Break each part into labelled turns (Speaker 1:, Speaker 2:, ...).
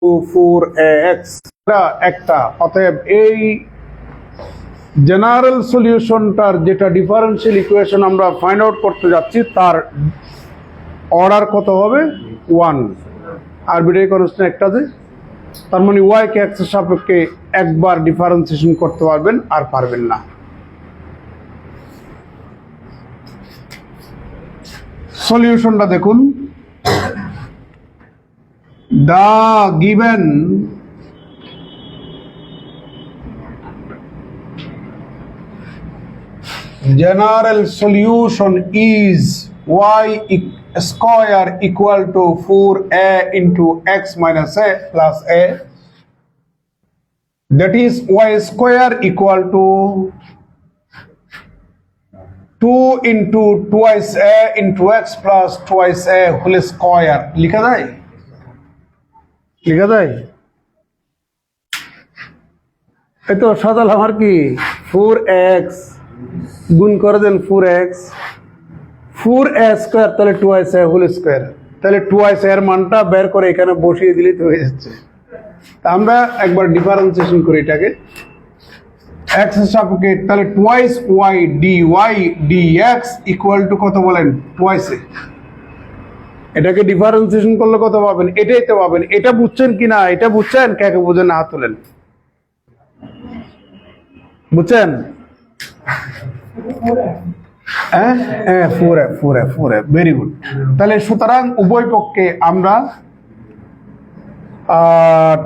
Speaker 1: 4ax একটা। অতএব এই জেনারেল সলিউশনটার যেটা ডিফারেন্সিয়াল ইকুয়েশন আমরা ফাইন্ড আউট করতে যাচ্ছি তার অর্ডার কত হবে 1। আরবিট্রারি কনস্ট্যান্ট একটা আছে, তার মানে y কে x এর সাপেক্ষে একবার ডিফারেন্সিয়েশন করতে পারবেন আর পারবেন না। সলিউশনটা দেখুন। The given general solution is y square equal to 4a into x minus a plus a, that is y square equal to 2 into twice a into x plus twice a whole square। লিখা যায়? লিখা যায়? এই তো সাজাল আমার কি 4x গুণ করে দেন 4x 4a স্কয়ার, তাহলে 2a হোল স্কয়ার, তাহলে 2a এর মানটা বের করে এখানে বসিয়ে দিলেই তো হয়ে যাচ্ছে। তা আমরা একবার ডিফারেন্সিয়েশন করি এটাকে x এর সাপেক্ষে, তাহলে twice y dy dx equal to কত বলেন? twice a। এটাকে ডিফারেন্সিয়েশন করলে কত পাবেন? এটাই তো পাবেন। এটা বুঝছেন কিনা? এটা বুঝছেন? কে কে বুঝেন না হাত তোলেন। বুঝছেন? হ্যাঁ হ্যাঁ 4a ভেরি গুড। তাহলে সুতরাং উভয় পক্ষে আমরা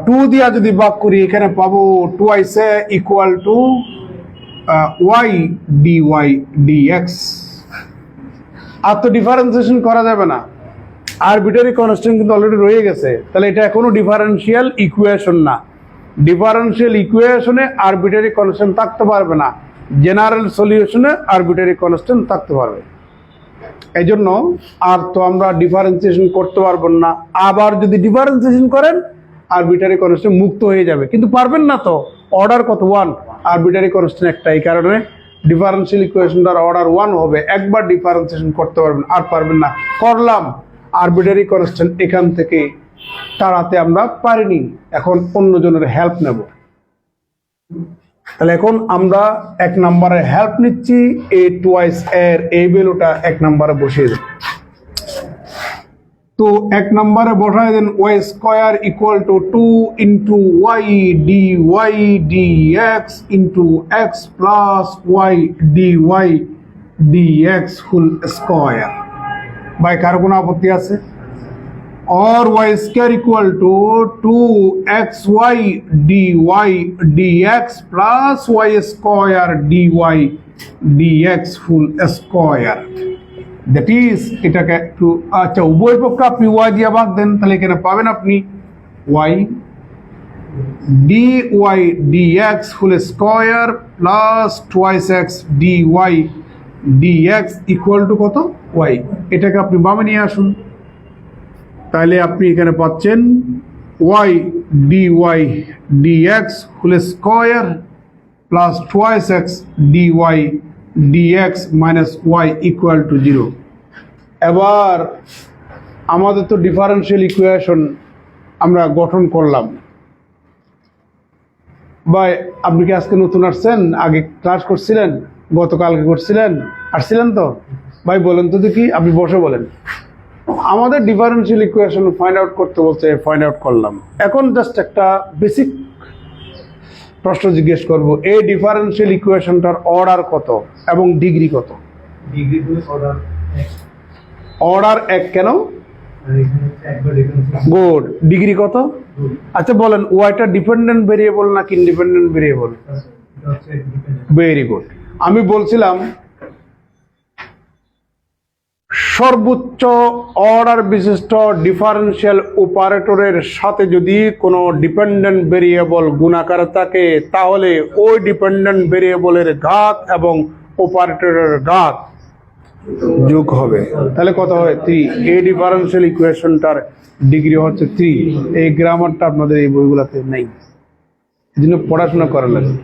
Speaker 1: 2 দিয়া যদি ভাগ করি এখানে পাবো twice a equal to y dy dx। আর তো ডিফারেন্সিয়েশন করা যাবে না, আরবিট্রারি কনস্ট্যান্ট কিন্তু অলরেডি রয়ে গেছে, তাহলে এটা এখনো ডিফারেন্সিয়াল ইকুয়েশন না। ডিফারেন্সিয়াল ইকুয়েশনে আরবিট্রারি কনস্ট্যান্ট থাকতে পারবে না, জেনারেল সলিউশনে আরবিট্রারি কনস্ট্যান্ট থাকতে পারবে। এই জন্য আর তো আমরা ডিফারেন্সিয়েশন করতে পারবো না। আবার যদি ডিফারেন্সিয়েশন করেন আরবিট্রারি কনস্ট্যান্ট মুক্ত হয়ে যাবে, কিন্তু পারবেন না তো। অর্ডার কত? 1। আরবিট্রারি কনস্ট্যান্ট একটা, এই কারণে ডিফারেন্সিয়াল ইকুয়েশনটার অর্ডার 1 হবে। একবার ডিফারেন্সিয়েশন করতে পারবেন আর পারবেন না। করলাম, আরবিট্রারি কনস্ট্যান্ট এখান থেকে তাড়াতে আমরা পারিনি, এখন অন্যজনের হেল্প নেব। তাহলে এখন আমরা 1 নম্বরে হেল্প নিচ্ছি, এই টুয়াইস এর এই ভ্যালুটা 1 নম্বরে বসিয়ে দেব। তো 1 নম্বরে বসায় then y square equal to 2 into y dy dx into x plus y dy dx whole square. বাই কার কোনো আপত্তি আছে? और y square equal to 2xy dy dx plus y square dy dx full square, that is এটাকে একটু আচ্ছা উভয় পক্ষ আপনি y দিয়ে ভাগ দেন, তাহলে এখানে পাবেন আপনি y dy dx full square plus twice x dy dx equal to কত? y। এটাকে আপনি বামে নিয়ে আসুন, তাহলে আপনি এখানে পাচ্ছেন y dy dx whole square plus twice x dy dx minus y equal to 0। এবার আমাদের তো ডিফারেন্সিয়াল ইকুয়েশন আমরা গঠন করলাম। ভাই আপনি কি আজকে নতুন আসছেন? আগে ক্লাস করছিলেন? গতকালকে করছিলেন? আসছিলেন তো? ভাই বলেন তো দেখি, আপনি বসে বলেন। আমাদের ডিফারেন্সিয়াল ইকুয়েশন ফাইন্ড আউট করতে বলছে, ফাইন্ড আউট করলাম। এখন জাস্ট একটা বেসিক প্রশ্ন জিজ্ঞেস করব, এই ডিফারেন্সিয়াল ইকুয়েশনটার অর্ডার কত এবং ডিগ্রি কত? অর্ডার 1 কেন? গুড। ডিগ্রি কত? আচ্ছা বলেন, ওয়াইটা ডিপেন্ডেন্ট ভেরিয়েবল নাকি ইন্ডিপেন্ডেন্ট ভেরিয়েবল? Very good. আমি বলছিলাম সর্বোচ্চ অর্ডার বিশিষ্ট ডিফারেন্সিয়াল অপারেটরের সাথে যদি কোনো ডিপেন্ডেন্ট ভেরিয়েবল গুণাকারে থাকে, তাহলে ওই ডিপেন্ডেন্ট ভেরিয়েবলের ঘাত এবং অপারেটরের ঘাত যোগ হবে। তাহলে কত হয়? 3। এই ডিফারেন্সিয়াল ইকুয়েশনটার ডিগ্রি হচ্ছে 3। এই গ্রামারটা আপনাদের এই বইগুলোতে নেই, এই জন্য পড়াশোনা করা লাগে।